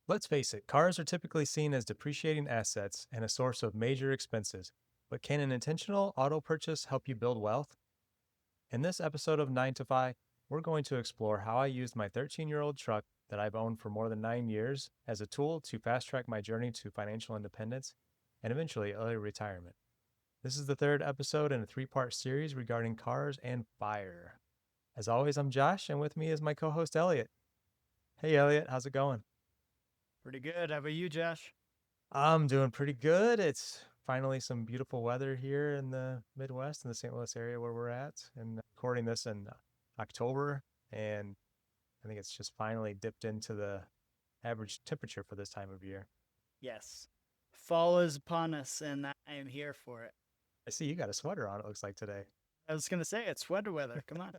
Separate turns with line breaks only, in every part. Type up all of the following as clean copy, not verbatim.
Let's face it, cars are typically seen as depreciating assets and a source of major expenses. But can an intentional auto purchase help you build wealth? In this episode of 9toFI, we're going to explore how I used my 13-year-old truck that I've owned for more than 9 years as a tool to fast track my journey to financial independence and eventually early retirement. This is the third episode in a three-part series regarding cars and fire. As always, I'm Josh, and with me is my co host, Elliot. Hey, Elliot, how's it going?
Pretty good. How about you, Josh?
I'm doing pretty good. It's finally some beautiful weather here in the Midwest, in the St. Louis area where we're at, and recording this in October. And I think it's just finally dipped into the average temperature for this time of year.
Yes. Fall is upon us, and I am here for it.
I see you got a sweater on, it looks like today.
I was going to say, it's sweater weather. Come on.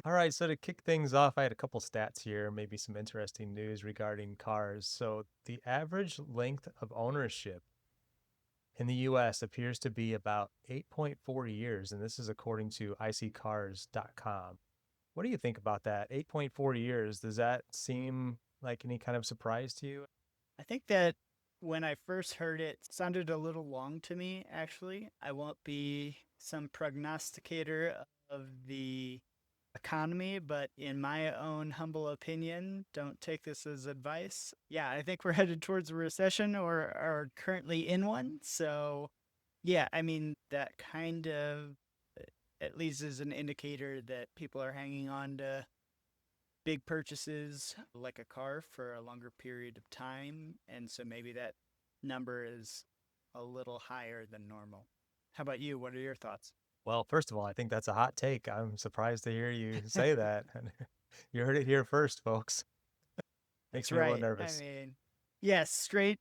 All right, so to kick things off, I had a couple stats here, maybe some interesting news regarding cars. So the average length of ownership in the US appears to be about 8.4 years, and this is according to iccars.com. What do you think about that? 8.4 years, does that seem like any kind of surprise to you?
I think that when I first heard it, it sounded a little long to me, actually. I won't be some prognosticator of the economy, but in my own humble opinion, don't take this as advice. Yeah, I think we're headed towards a recession or are currently in one. So, yeah, I mean, that kind of at least is an indicator that people are hanging on to big purchases like a car for a longer period of time. And so maybe that number is a little higher than normal. How about you? What are your thoughts?
Well, first of all, I think that's a hot take. I'm surprised to hear you say that. You heard it here first, folks. Makes
That's
me a little
right. I
nervous.
mean, yes, straight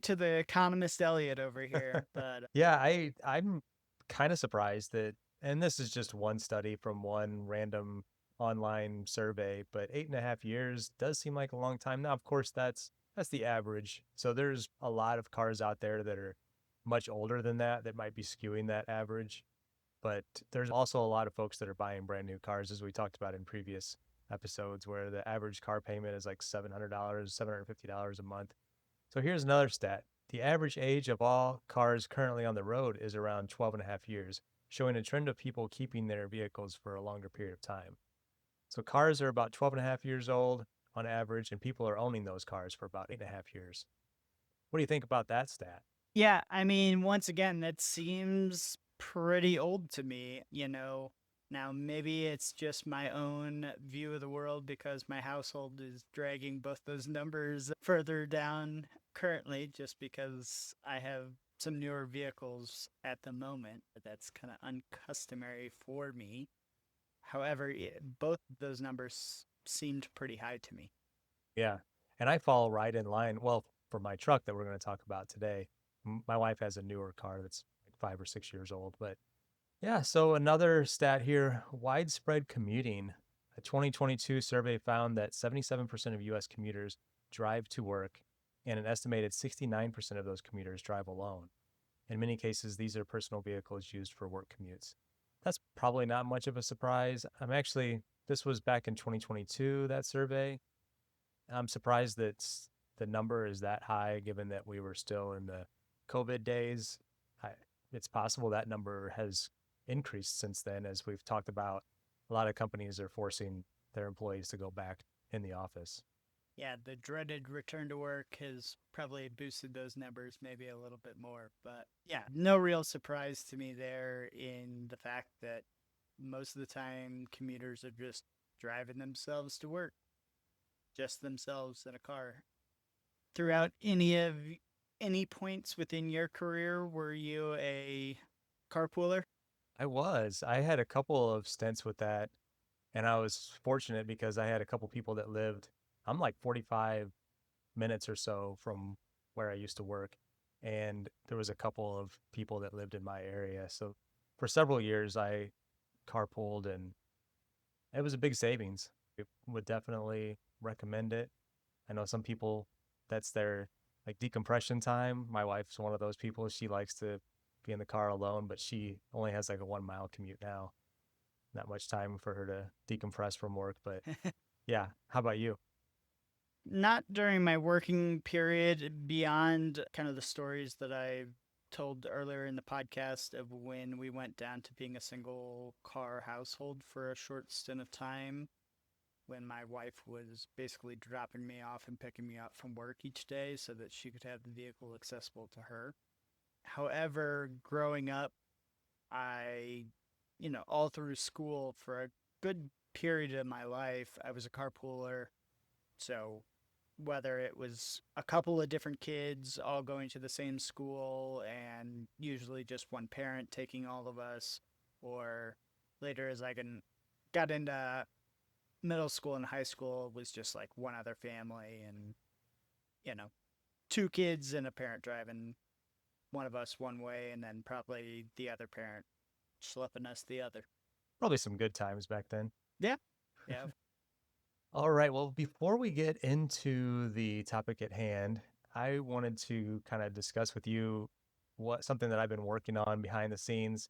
to the economist Elliot over here. But
Yeah, I'm kind of surprised that, and this is just one study from one random online survey, but 8.5 years does seem like a long time. Now, of course, that's the average. So there's a lot of cars out there that are much older than that that might be skewing that average. But there's also a lot of folks that are buying brand new cars, as we talked about in previous episodes, where the average car payment is like $700, $750 a month. So here's another stat. The average age of all cars currently on the road is around 12 and a half years, showing a trend of people keeping their vehicles for a longer period of time. So cars are about 12 and a half years old on average, and people are owning those cars for about 8.5 years. What do you think about that stat?
yeah, I mean, once again, that seems pretty old to me, you know. Now, maybe it's just my own view of the world because my household is dragging both those numbers further down currently, just because I have some newer vehicles at the moment. That's kind of uncustomary for me. However, both of those numbers seemed pretty high to me.
Yeah. And I fall right in line. Well, for my truck that we're going to talk about today, my wife has a newer car that's like 5 or 6 years old. But yeah, so another stat here, widespread commuting. A 2022 survey found that 77% of US commuters drive to work, and an estimated 69% of those commuters drive alone. In many cases, these are personal vehicles used for work commutes. That's probably not much of a surprise. This was back in 2022, that survey. I'm surprised that the number is that high, given that we were still in the COVID days. I, it's possible that number has increased since then, as we've talked about. A lot of companies are forcing their employees to go back in the office.
Yeah, the dreaded return to work has probably boosted those numbers maybe a little bit more. But yeah, no real surprise to me there in the fact that most of the time commuters are just driving themselves to work, just themselves in a car. Throughout any points within your career, were you a carpooler?
I had a couple of stints with that, and I was fortunate because I had a couple people that lived. I'm like 45 minutes or so from where I used to work. And there was a couple of people that lived in my area. So for several years, I carpooled, and it was a big savings. I would definitely recommend it. I know some people, that's their like decompression time. My wife's one of those people. She likes to be in the car alone, but she only has like a 1 mile commute now. Not much time for her to decompress from work. But yeah, how about you?
Not during my working period, beyond kind of the stories that I told earlier in the podcast of when we went down to being a single car household for a short stint of time, when my wife was basically dropping me off and picking me up from work each day so that she could have the vehicle accessible to her. However, growing up, I, all through school for a good period of my life, I was a carpooler. So whether it was a couple of different kids all going to the same school and usually just one parent taking all of us, or later as got into middle school and high school was just like one other family and, you know, two kids and a parent driving one of us one way and then probably the other parent schlepping us the other.
Probably some good times back then.
Yeah. Yeah.
All right. Well, before we get into the topic at hand, I wanted to kind of discuss with you what something that I've been working on behind the scenes,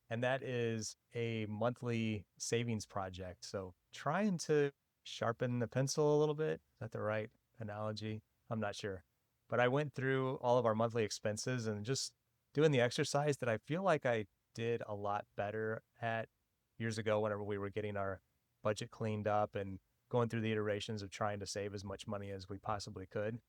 and that is a monthly savings project. So trying to sharpen the pencil a little bit. Is that the right analogy? I'm not sure. But I went through all of our monthly expenses and just doing the exercise that I feel like I did a lot better at years ago whenever we were getting our budget cleaned up and going through the iterations of trying to save as much money as we possibly could.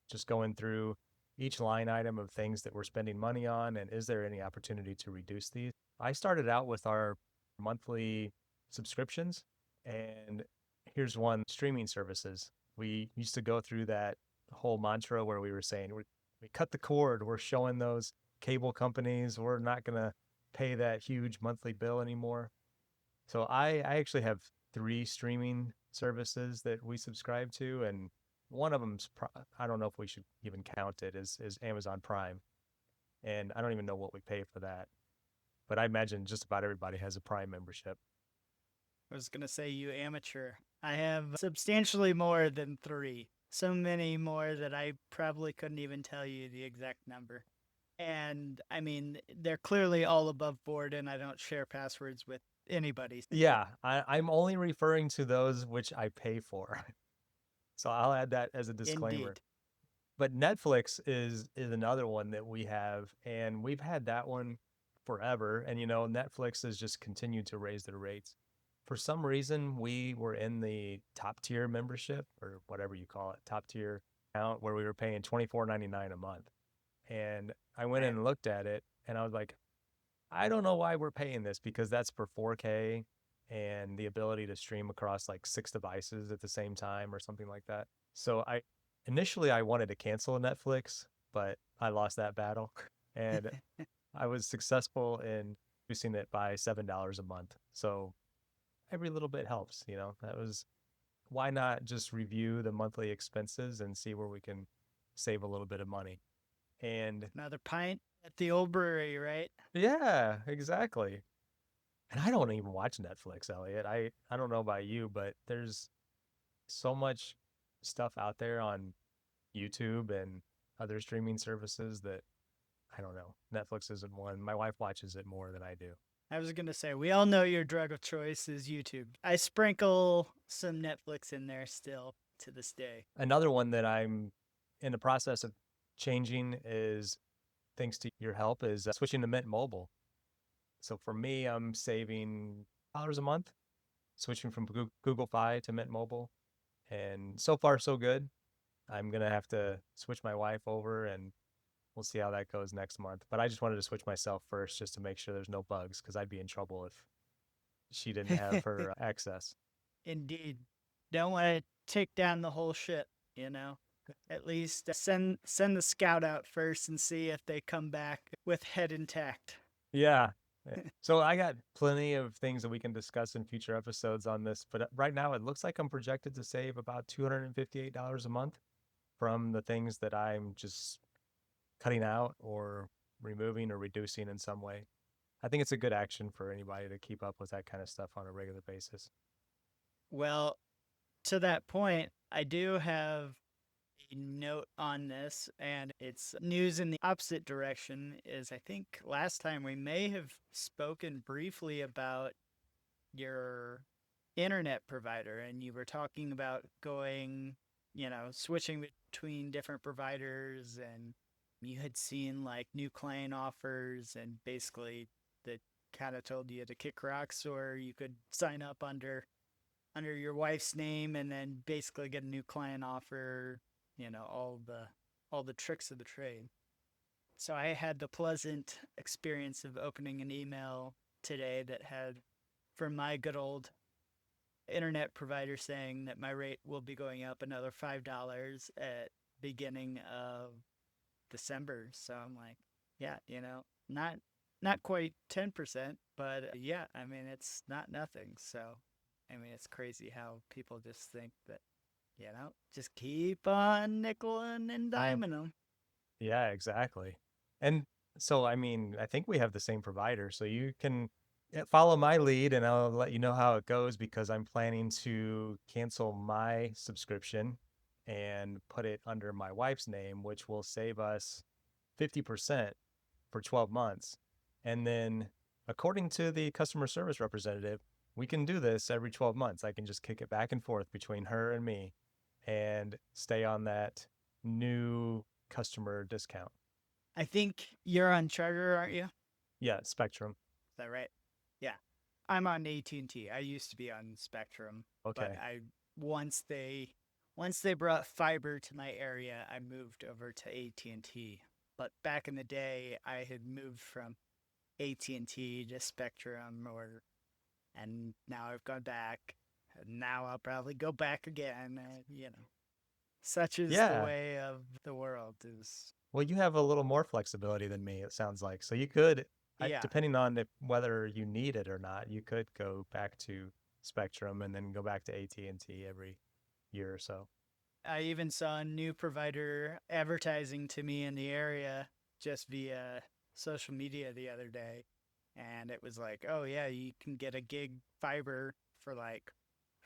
Just going through each line item of things that we're spending money on and is there any opportunity to reduce these? I started out with our monthly subscriptions, and here's one: streaming services. We used to go through that whole mantra where we were saying we cut the cord, we're showing those cable companies we're not going to pay that huge monthly bill anymore. So I actually have three streaming services that we subscribe to, and one of them's I don't know if we should even count it as Amazon Prime, and I don't even know what we pay for that. But I imagine just about everybody has a Prime membership.
I was going to say, you amateur. I have substantially more than three. So many more that I probably couldn't even tell you the exact number. And I mean, they're clearly all above board, and I don't share passwords with anybody.
Yeah, I'm only referring to those which I pay for. So I'll add that as a disclaimer.
Indeed.
But Netflix is another one that we have, and we've had that one forever. And Netflix has just continued to raise their rates. For some reason, we were in the top tier membership or whatever you call it, top tier account where we were paying $24.99 a month. And I went in
Man,
and looked at it, and I was like, I don't know why we're paying this because that's for 4K and the ability to stream across like six devices at the same time or something like that. So I wanted to cancel Netflix, but I lost that battle and I was successful in reducing it by $7 a month. So every little bit helps. That was why not just review the monthly expenses and see where we can save a little bit of money. And
another pint at the old brewery, right?
yeah, exactly. And I don't even watch Netflix, Elliot. I don't know about you, but there's so much stuff out there on YouTube and other streaming services that I don't know. Netflix isn't one. My wife watches it more than I do.
I was going to say, we all know your drug of choice is YouTube. I sprinkle some Netflix in there still to this day.
Another one that I'm in the process of changing is, thanks to your help, is switching to Mint Mobile. So for me, I'm saving dollars a month, switching from Google Fi to Mint Mobile. And so far, so good. I'm going to have to switch my wife over and we'll see how that goes next month. But I just wanted to switch myself first just to make sure there's no bugs because I'd be in trouble if she didn't have her access.
Indeed. Don't want to take down the whole ship, you know? At least send the scout out first and see if they come back with head intact.
Yeah. So I got plenty of things that we can discuss in future episodes on this, but right now it looks like I'm projected to save about $258 a month from the things that I'm just cutting out or removing or reducing in some way. I think it's a good action for anybody to keep up with that kind of stuff on a regular basis.
Well, to that point, I do have a note on this, and it's news in the opposite direction. Is I think last time we may have spoken briefly about your internet provider, and you were talking about going switching between different providers, and you had seen like new client offers, and basically that kind of told you to kick rocks, or you could sign up under your wife's name and then basically get a new client offer, all the tricks of the trade. So I had the pleasant experience of opening an email today that had from my good old internet provider saying that my rate will be going up another $5 at beginning of December. So I'm like, yeah, not quite 10%, but yeah, I mean it's not nothing. So I mean it's crazy how people just think that, just keep on nickeling and
Um,
diming them.
yeah, exactly. And so, I mean, I think we have the same provider, so you can follow my lead and I'll let you know how it goes because I'm planning to cancel my subscription and put it under my wife's name, which will save us 50% for 12 months. And then, according to the customer service representative, we can do this every 12 months. I can just kick it back and forth between her and me and stay on that new customer discount.
I think you're on Charter, aren't you? Is
Yeah, Spectrum.
that right? Yeah. I'm on AT&T. I used to be on Spectrum, but
Okay.
I once they once they brought fiber to my area, I moved over to AT&T. But back in the day, I had moved from AT&T to Spectrum, and now I've gone back. And now I'll probably go back again. Such is the
Yeah.
way of the world. Is
Well, you have a little more flexibility than me, it sounds like. So you could,
Yeah,
depending on whether you need it or not, you could go back to Spectrum and then go back to AT&T every year or so.
I even saw a new provider advertising to me in the area just via social media the other day. And it was like, oh, yeah, you can get a gig fiber for like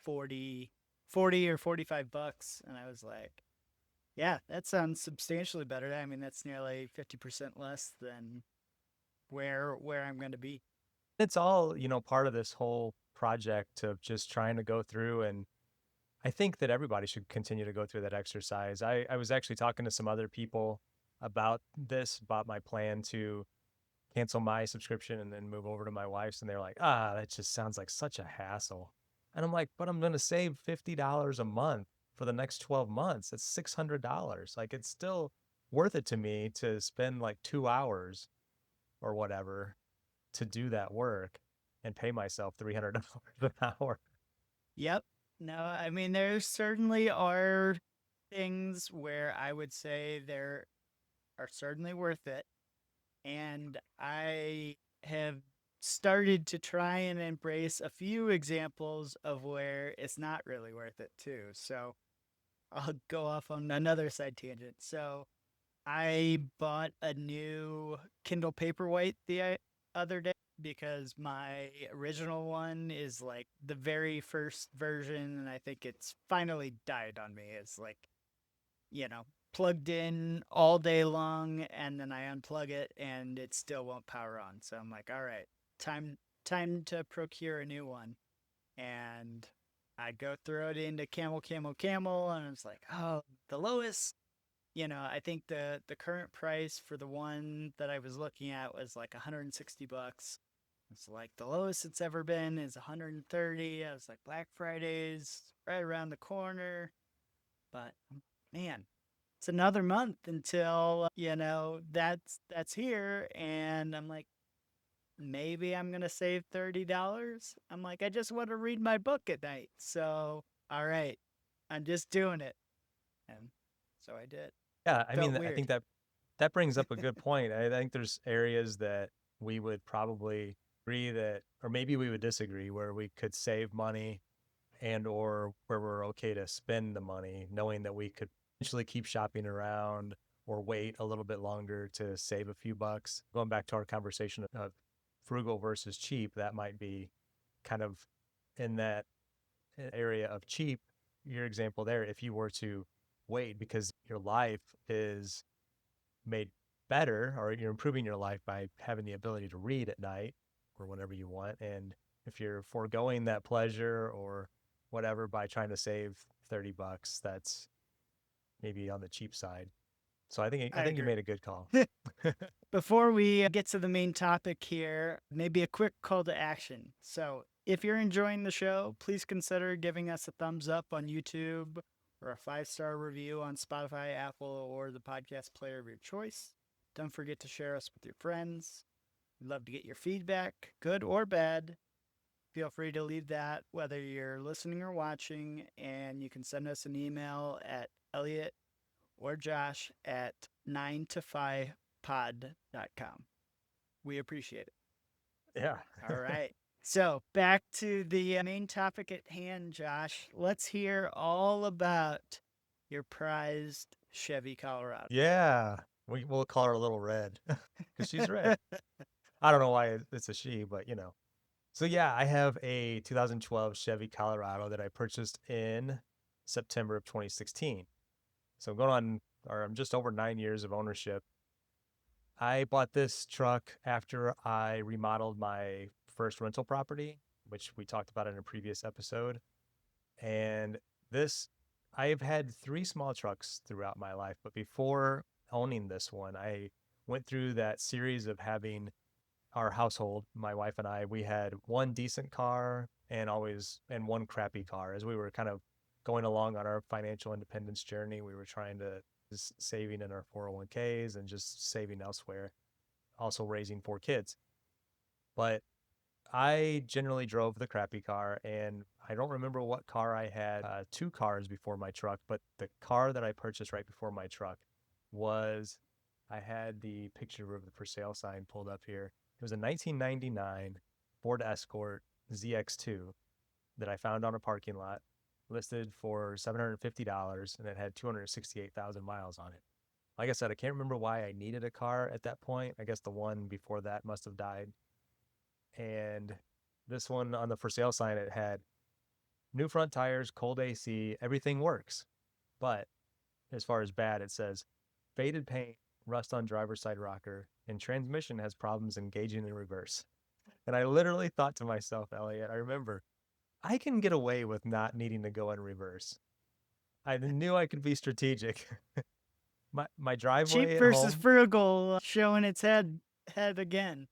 40, 40 or $45. And I was like, yeah, that sounds substantially better. I mean, that's nearly 50% less than where I'm going to be.
It's all, part of this whole project of just trying to go through and I think that everybody should continue to go through that exercise. I was actually talking to some other people about my plan to cancel my subscription and then move over to my wife's. And they're like, that just sounds like such a hassle. And I'm like, but I'm going to save $50 a month for the next 12 months. It's $600. Like, it's still worth it to me to spend like 2 hours or whatever to do that work and pay myself $300 an hour.
Yep. No, I mean, there certainly are things where I would say there are certainly worth it. And I have started to try and embrace a few examples of where it's not really worth it too. So I'll go off on another side tangent. So I bought a new Kindle Paperwhite the other day because my original one is like the very first version, and I think it's finally died on me. It's like, you know, plugged in all day long, and then I unplug it and it still won't power on. So I'm like, all right, time to procure a new one. And I go throw it into Camel Camel Camel, and it's like, oh, the lowest. I think the current price for the one that I was looking at was like $160. It's like the lowest it's ever been is 130. I was like, Black Friday's right around the corner, but man, it's another month until that's here, and I'm like, maybe I'm gonna save $30. I'm like, I just want to read my book at night, so all right, I'm just doing it, and so I did.
Yeah, I
Felt
mean, I
weird.
think that brings up a good point. I think there's areas that we would probably agree that, or maybe we would disagree, where we could save money and or where we're okay to spend the money, knowing that we could potentially keep shopping around or wait a little bit longer to save a few bucks. Going back to our conversation of frugal versus cheap, that might be kind of in that area of cheap, your example there, if you were to wait because your life is made better or you're improving your life by having the ability to read at night or whenever you want. And if you're foregoing that pleasure or whatever by trying to save $30, that's maybe on the cheap side. So I
I
think you
agree.
made a good call.
Before we get to the main topic here, maybe a quick call to action. So, if you're enjoying the show, please consider giving us a thumbs up on YouTube or a 5-star review on Spotify, Apple, or the podcast player of your choice. Don't forget to share us with your friends. We'd love to get your feedback, good or bad. Feel free to leave that whether you're listening or watching, and you can send us an email at Elliot or Josh at 9toFIpod.com. We appreciate it.
Yeah.
All right. So back to the main topic at hand, Josh. Let's hear all about your prized Chevy Colorado.
Yeah. We'll call her a little red because she's red. I don't know why it's a she, but you know. So yeah, I have a 2012 Chevy Colorado that I purchased in September of 2016. So I'm going on, or I'm just over 9 years of ownership. I bought this truck after I remodeled my first rental property, which we talked about in a previous episode. And this, I've had three small trucks throughout my life, but before owning this one, I went through that series of having our household, my wife and I, we had one decent car and one crappy car. As we were kind of going along on our financial independence journey, we were trying to just saving in our 401ks and just saving elsewhere, also raising four kids. But I generally drove the crappy car, and I don't remember what car I had. Two cars before my truck, but the car that I purchased right before my truck was, I had the picture of the for sale sign pulled up here. It was a 1999 Ford Escort ZX2 that I found on a parking lot, listed for $750, and it had 268,000 miles on it. Like I said, I can't remember why I needed a car at that point. I guess the one before that must have died. And this one on the for sale sign, it had new front tires, cold AC, everything works. But as far as bad, it says faded paint, rust on driver's side rocker, and transmission has problems engaging in reverse. And I literally thought to myself, Elliot, I remember I can get away with not needing to go in reverse. I knew I could be strategic. My
Cheap
driveway at
versus
home.
frugal showing its head again.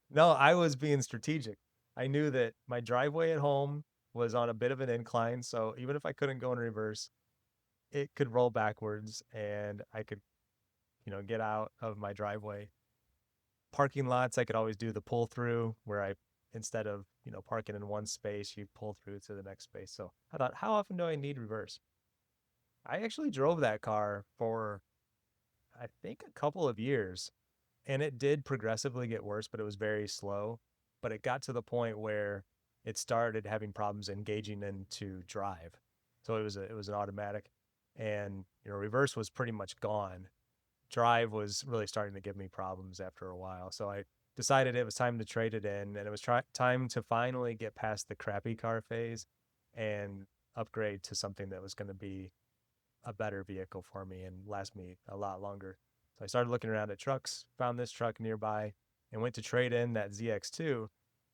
No, I was being strategic. I knew that my driveway at home was on a bit of an incline, so even if I couldn't go in reverse, it could roll backwards and I could, get out of my driveway. Parking lots, I could always do the pull through where I, instead of, parking in one space, you pull through to the next space. So I thought, how often do I need reverse? I actually drove that car for, I think, a couple of years, and it did progressively get worse, but it was very slow. But it got to the point where it started having problems engaging into drive. So it was an automatic, and reverse was pretty much gone. Drive was really starting to give me problems after a while. So I decided it was time to trade it in, and it was time to finally get past the crappy car phase and upgrade to something that was going to be a better vehicle for me and last me a lot longer. So I started looking around at trucks, found this truck nearby, and went to trade in that ZX2.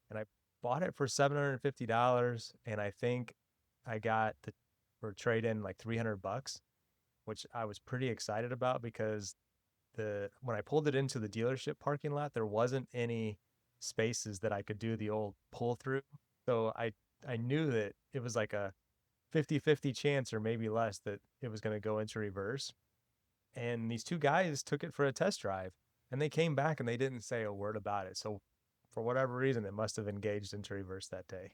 And I bought it for $750, and I think I got the for trade in like $300, which I was pretty excited about because the when I pulled it into the dealership parking lot, there wasn't any spaces that I could do the old pull through. So I knew that it was like a 50-50 chance or maybe less that it was going to go into reverse. And these two guys took it for a test drive, and they came back and they didn't say a word about it. So for whatever reason, it must have engaged into reverse that day.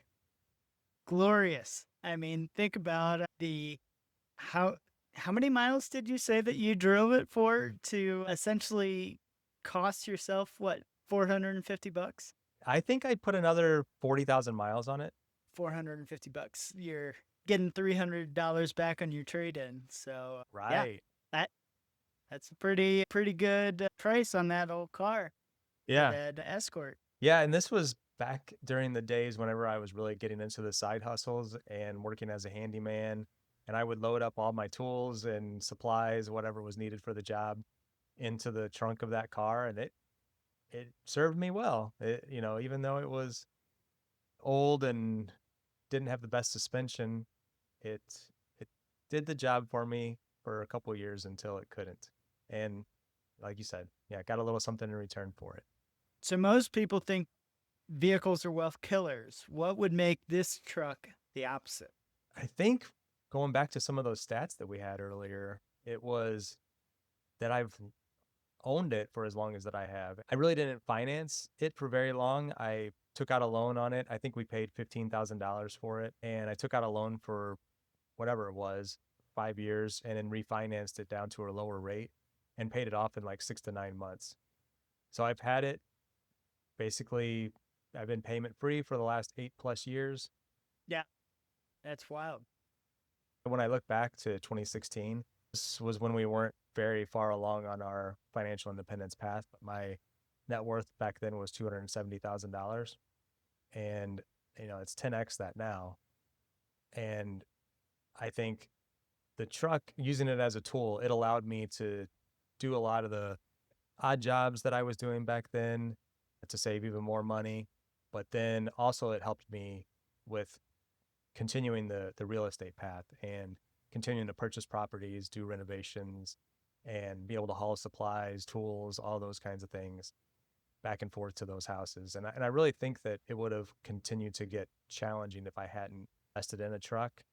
Glorious. I mean, think about the how how many miles did you say that you drove it for to essentially cost yourself what, 450 bucks?
I think I put another 40,000 miles on it.
450 bucks. You're getting $300 back on your trade-in. So, yeah,
Right.
that that's a pretty good price on that old car for
Yeah.
that Escort.
Yeah. And this was back during the days whenever I was really getting into the side hustles and working as a handyman. And I would load up all my tools and supplies, whatever was needed for the job, into the trunk of that car. And it served me well. Even though it was old and didn't have the best suspension, it it did the job for me. for a couple of years until it couldn't. And like you said, yeah, got a little something in return for it.
So most people think vehicles are wealth killers. What would make this truck the opposite?
I think going back to some of those stats that we had earlier, it was that I've owned it for as long as that I have. I really didn't finance it for very long. I took out a loan on it. I think we paid $15,000 for it. And I took out a loan for whatever it was, 5 years, and then refinanced it down to a lower rate and paid it off in like 6 to 9 months. So I've had it basically, I've been payment free for the last 8 plus years.
Yeah, that's wild.
When I look back to 2016, this was when we weren't very far along on our financial independence path, but my net worth back then was $270,000. And, it's 10x that now. And I think the truck, using it as a tool, it allowed me to do a lot of the odd jobs that I was doing back then to save even more money. But then also it helped me with continuing the real estate path and continuing to purchase properties, do renovations, and be able to haul supplies, tools, all those kinds of things back and forth to those houses. And I really think that it would have continued to get challenging if I hadn't invested in a truck.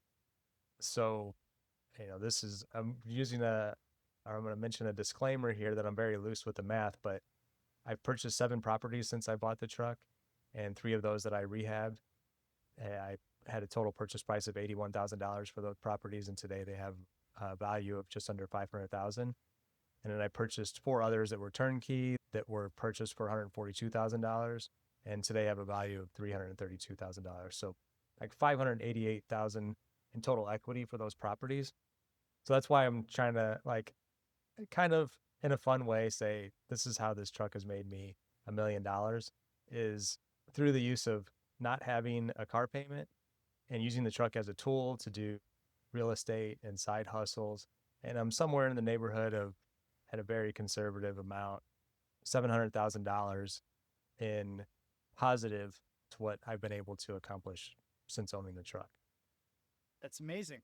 So, this is, I'm going to mention a disclaimer here that I'm very loose with the math, but I've purchased 7 properties since I bought the truck, and 3 of those that I rehabbed. I had a total purchase price of $81,000 for those properties, and today they have a value of just under 500,000. And then I purchased 4 others that were turnkey that were purchased for $142,000, and today have a value of $332,000. So like 588,000 in total equity for those properties. So that's why I'm trying to like kind of in a fun way say this is how this truck has made me $1 million is through the use of not having a car payment and using the truck as a tool to do real estate and side hustles. And I'm somewhere in the neighborhood of, at a very conservative amount, $700,000 in positive to what I've been able to accomplish since owning the truck.
That's amazing.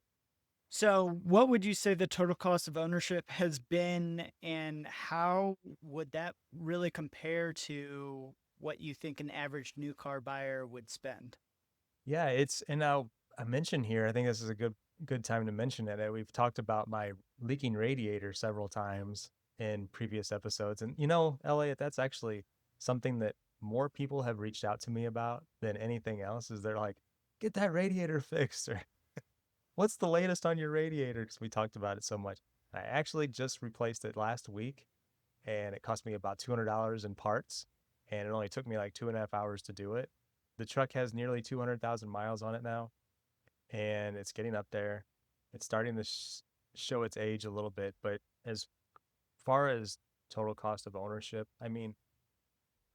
So, what would you say the total cost of ownership has been, and how would that really compare to what you think an average new car buyer would spend?
Yeah, and now I mentioned here, I think this is a good time to mention it. We've talked about my leaking radiator several times in previous episodes. And Elliot, that's actually something that more people have reached out to me about than anything else is they're like, get that radiator fixed, or what's the latest on your radiator? Because we talked about it so much. I actually just replaced it last week, and it cost me about $200 in parts, and it only took me like 2.5 hours to do it. The truck has nearly 200,000 miles on it now, and it's getting up there. It's starting to show its age a little bit, but as far as total cost of ownership, I mean,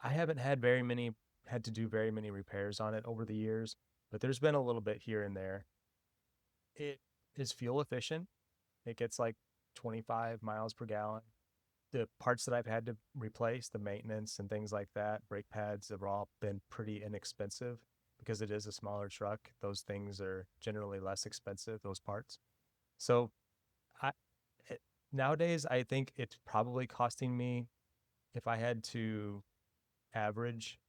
I haven't had to do very many repairs on it over the years, but there's been a little bit here and there. It is fuel efficient. It gets like 25 miles per gallon. The parts that I've had to replace, the maintenance and things like that, brake pads have all been pretty inexpensive because it is a smaller truck. Those things are generally less expensive, those parts. So I it, nowadays I think it's probably costing me, if I had to average,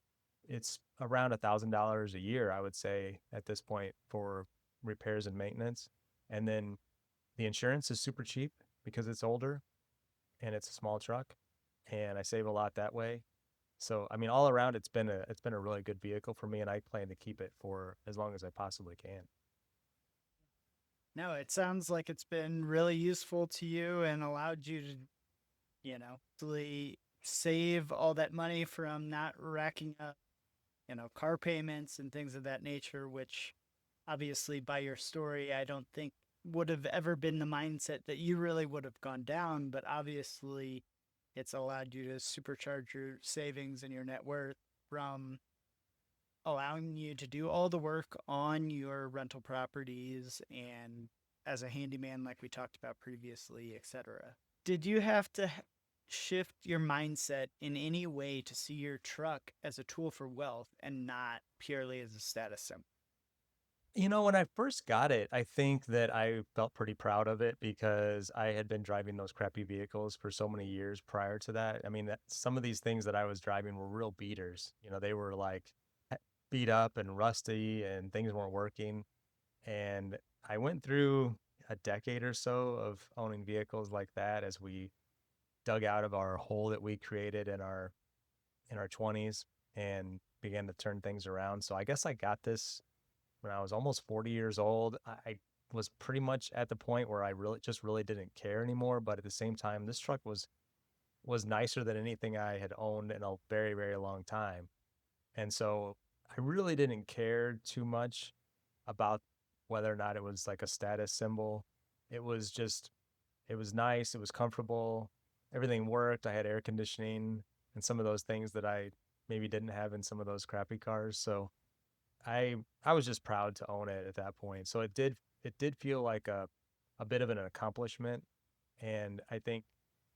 it's around $1,000 a year, I would say at this point for repairs and maintenance. And then the insurance is super cheap because it's older and it's a small truck, and I save a lot that way. So I mean, all around, it's been a really good vehicle for me, and I plan to keep it for as long as I possibly can.
No, it sounds like it's been really useful to you and allowed you to, really save all that money from not racking up, car payments and things of that nature, which obviously by your story, I don't think would have ever been the mindset that you really would have gone down. But obviously, it's allowed you to supercharge your savings and your net worth from allowing you to do all the work on your rental properties and as a handyman, like we talked about previously, etc. Did you have to shift your mindset in any way to see your truck as a tool for wealth and not purely as a status symbol?
When I first got it, I think that I felt pretty proud of it because I had been driving those crappy vehicles for so many years prior to that. I mean, some of these things that I was driving were real beaters. They were like beat up and rusty and things weren't working. And I went through a decade or so of owning vehicles like that as we dug out of our hole that we created in our 20s and began to turn things around. So I guess I got this when I was almost 40 years old. I was pretty much at the point where I really didn't care anymore. But at the same time, this truck was nicer than anything I had owned in a very, very long time. And so I really didn't care too much about whether or not it was like a status symbol. It was just, it was nice. It was comfortable. Everything worked. I had air conditioning and some of those things that I maybe didn't have in some of those crappy cars. So I was just proud to own it at that point. So it did feel like a bit of an accomplishment, and I think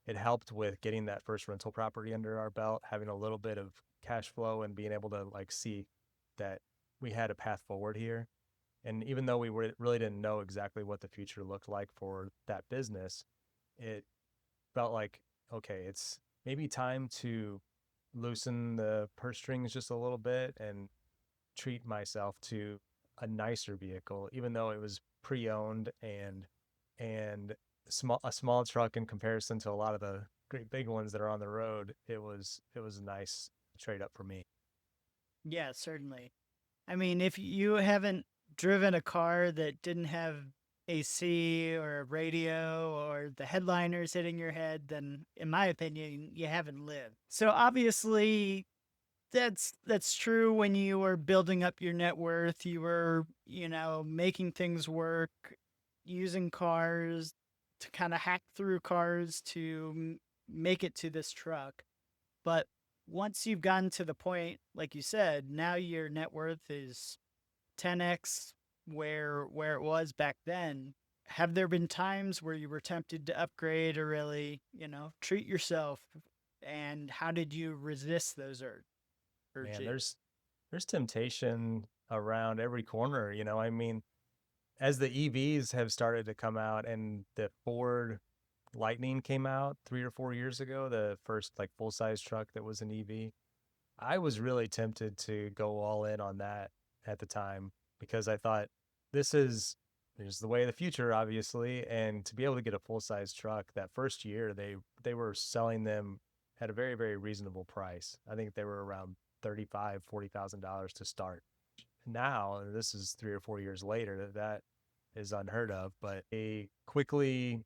it helped with getting that first rental property under our belt, having a little bit of cash flow and being able to like see that we had a path forward here. And even though really didn't know exactly what the future looked like for that business, it felt like okay, it's maybe time to loosen the purse strings just a little bit and treat myself to a nicer vehicle, even though it was pre-owned and a small truck in comparison to a lot of the great big ones that are on the road. It was a nice trade up for me.
Yeah, certainly. I mean, if you haven't driven a car that didn't have AC or a radio or the headliners hitting your head, then in my opinion, you haven't lived. So obviously, that's true when you were building up your net worth, you were, making things work, using cars to kind of hack through cars to make it to this truck. But once you've gotten to the point, like you said, now your net worth is 10x where it was back then. Have there been times where you were tempted to upgrade or really, treat yourself? And how did you resist those
Man,
urges?
there's temptation around every corner. I mean, as the EVs have started to come out and the Ford Lightning came out 3 or 4 years ago, the first like full size truck that was an EV. I was really tempted to go all in on that at the time because I thought this is the way of the future, obviously, and to be able to get a full size truck that first year, they were selling them at a very very reasonable price. I think they were around 35, $40,000 to start. Now, this is 3 or 4 years later, that is unheard of. But they quickly,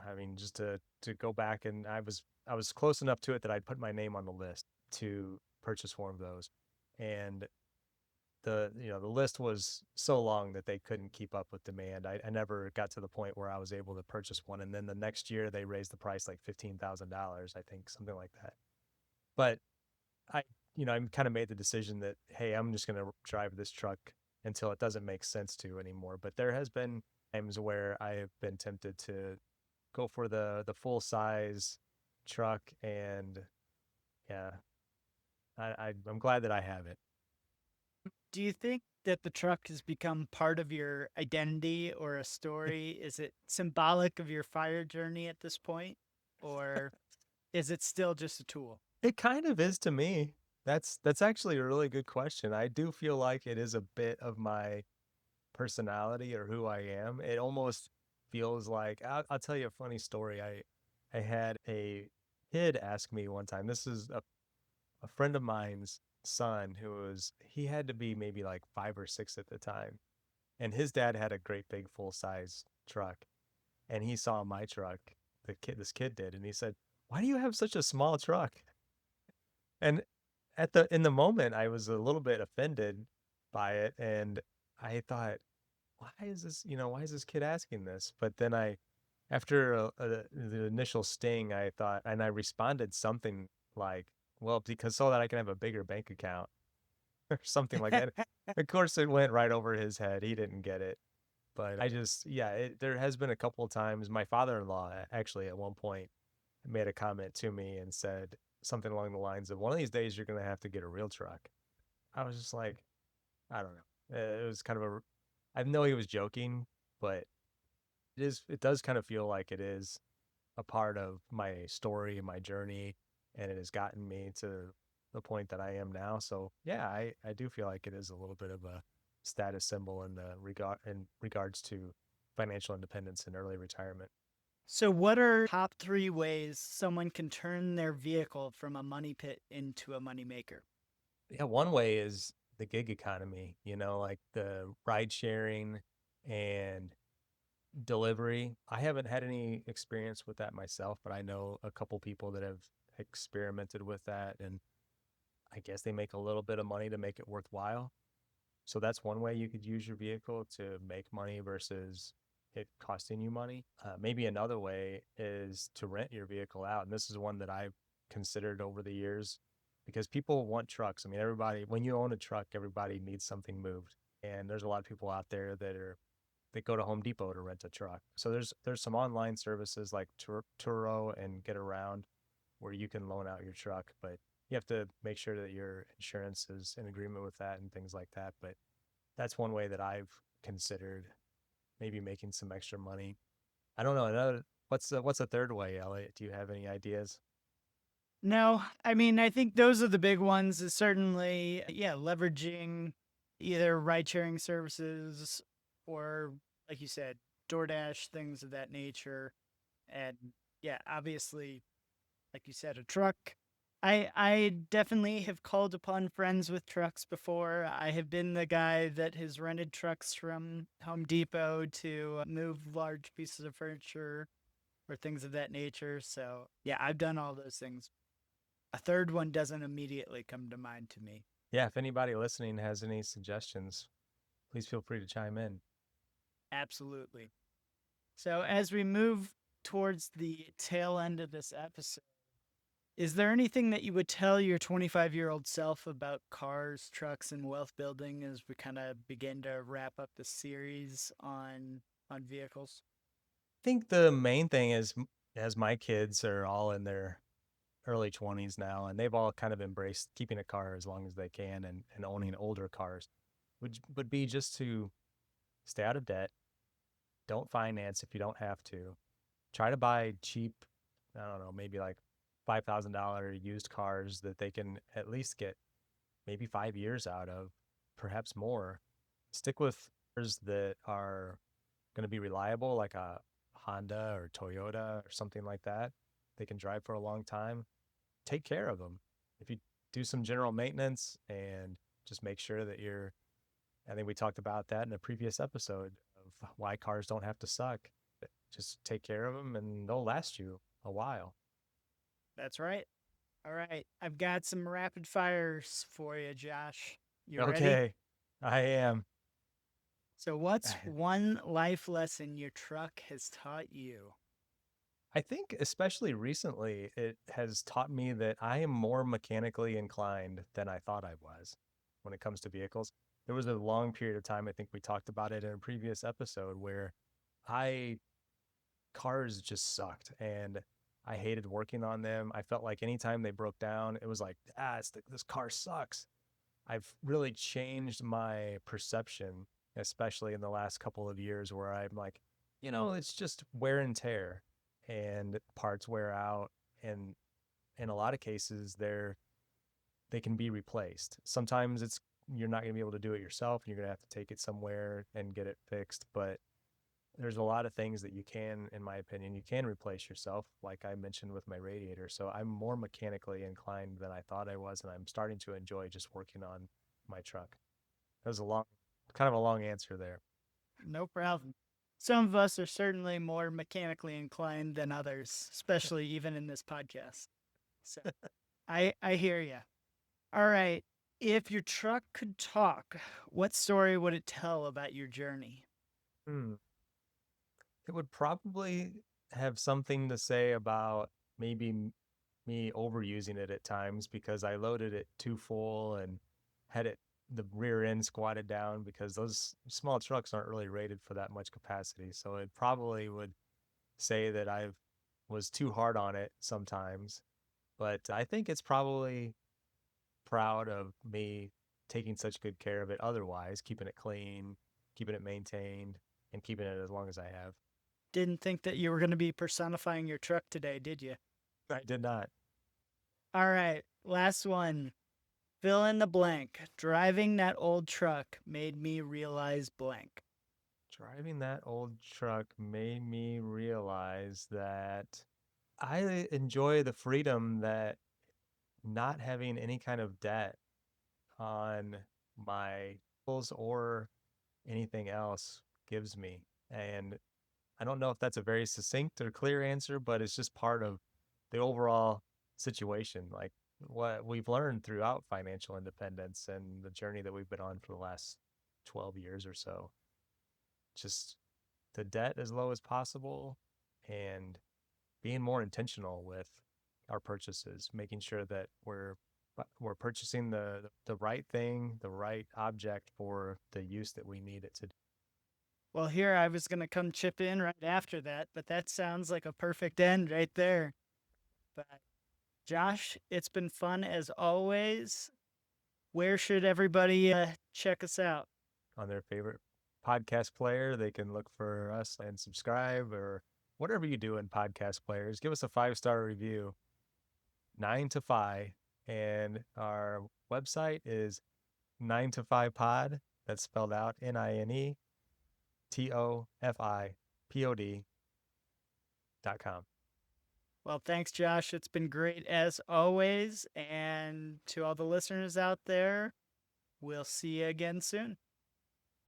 I mean, just to go back, and I was close enough to it that I'd put my name on the list to purchase one of those, and the list was so long that they couldn't keep up with demand. I never got to the point where I was able to purchase one, and then the next year they raised the price like $15,000, I think, something like that. But I, I kind of made the decision that hey, I'm just gonna drive this truck until it doesn't make sense to anymore. But there has been times where I have been tempted to go for the full size truck, and yeah, I'm glad that I have it.
Do you think that the truck has become part of your identity or a story? Is it symbolic of your fire journey at this point? Or is it still just a tool?
It kind of is to me. That's actually a really good question. I do feel like it is a bit of my personality or who I am. It almost feels like I'll tell you a funny story. I had a kid ask me one time. This is a friend of mine's son he had to be maybe like 5 or 6 at the time. And his dad had a great big full size truck. And he saw my truck, this kid did, and he said, "Why do you have such a small truck?" And in the moment, I was a little bit offended by it, and I thought, why is this kid asking this? But then after the initial sting, I thought, and I responded something like, well, because so that I can have a bigger bank account or something like that. Of course, it went right over his head. He didn't get it. But yeah, there has been a couple of times. My father-in-law actually at one point made a comment to me and said something along the lines of, "One of these days you're going to have to get a real truck." I was just like, I don't know. It was kind of I know he was joking, but it does kind of feel like it is a part of my story and my journey, and it has gotten me to the point that I am now. So yeah, I do feel like it is a little bit of a status symbol in the regards to financial independence and early retirement.
So, what are top three ways someone can turn their vehicle from a money pit into a money maker?
Yeah, one way is the gig economy, like the ride sharing and delivery. I haven't had any experience with that myself, but I know a couple people that have experimented with that, and I guess they make a little bit of money to make it worthwhile. So that's one way you could use your vehicle to make money versus it costing you money. Maybe another way is to rent your vehicle out. And this is one that I've considered over the years because people want trucks. I mean, everybody, when you own a truck, everybody needs something moved. And there's a lot of people out there that go to Home Depot to rent a truck. So there's some online services like Turo and Get Around where you can loan out your truck, but you have to make sure that your insurance is in agreement with that and things like that. But that's one way that I've considered maybe making some extra money. I don't know. What's the third way, Elliot? Do you have any ideas?
No, I mean, I think those are the big ones. Is certainly, yeah, leveraging either ride sharing services or, like you said, DoorDash, things of that nature. And yeah, obviously, like you said, a truck. I definitely have called upon friends with trucks before. I have been the guy that has rented trucks from Home Depot to move large pieces of furniture or things of that nature. So, yeah, I've done all those things. A third one doesn't immediately come to mind to me.
Yeah, if anybody listening has any suggestions, please feel free to chime in.
Absolutely. So, as we move towards the tail end of this episode, is there anything that you would tell your 25-year-old self about cars, trucks, and wealth building as we kind of begin to wrap up the series on vehicles?
I think the main thing is, as my kids are all in their early 20s now, and they've all kind of embraced keeping a car as long as they can and owning older cars, would be just to stay out of debt. Don't finance if you don't have to. Try to buy cheap, I don't know, maybe like $5,000 used cars that they can at least get maybe 5 years out of, perhaps more. Stick with cars that are going to be reliable, like a Honda or Toyota or something like that. They can drive for a long time. Take care of them. If you do some general maintenance and just make sure that I think we talked about that in a previous episode of why cars don't have to suck. Just take care of them and they'll last you a while.
That's right. All right. I've got some rapid fires for you, Josh. You ready?
Okay, I am.
So, what's one life lesson your truck has taught you?
I think, especially recently, it has taught me that I am more mechanically inclined than I thought I was when it comes to vehicles. There was a long period of time, I think we talked about it in a previous episode, where I cars just sucked and I hated working on them. I felt like anytime they broke down, it was like, this car sucks. I've really changed my perception, especially in the last couple of years, where I'm like, it's just wear and tear and parts wear out. And in a lot of cases, they can be replaced. Sometimes you're not going to be able to do it yourself and you're going to have to take it somewhere and get it fixed. But there's a lot of things that you can, in my opinion, you can replace yourself, like I mentioned with my radiator. So I'm more mechanically inclined than I thought I was, and I'm starting to enjoy just working on my truck. That was kind of a long answer there.
No problem. Some of us are certainly more mechanically inclined than others, especially even in this podcast. So, I hear you. All right. If your truck could talk, what story would it tell about your journey?
Hmm. It would probably have something to say about maybe me overusing it at times because I loaded it too full and had the rear end squatted down because those small trucks aren't really rated for that much capacity. So it probably would say that I was too hard on it sometimes, but I think it's probably proud of me taking such good care of it otherwise, keeping it clean, keeping it maintained, and keeping it as long as I have.
Didn't think that you were going to be personifying your truck today, did you?
I did not.
All right, last one. Fill in the blank. Driving that old truck made me realize blank.
Driving that old truck made me realize that I enjoy the freedom that not having any kind of debt on my bills or anything else gives me. And I don't know if that's a very succinct or clear answer, but it's just part of the overall situation. Like what we've learned throughout financial independence and the journey that we've been on for the last 12 years or so. Just the debt as low as possible and being more intentional with our purchases, making sure that we're purchasing the right thing, the right object for the use that we need it to.
Well, here I was going to come chip in right after that, but that sounds like a perfect end right there. But Josh, it's been fun as always. Where should everybody check us out?
On their favorite podcast player. They can look for us and subscribe or whatever you do in podcast players. Give us a 5-star review. 9toFI. And our website is 9toFI Pod. That's spelled out NINETOFIPOD.com.
Well, thanks, Josh. It's been great as always. And to all the listeners out there, we'll see you again soon.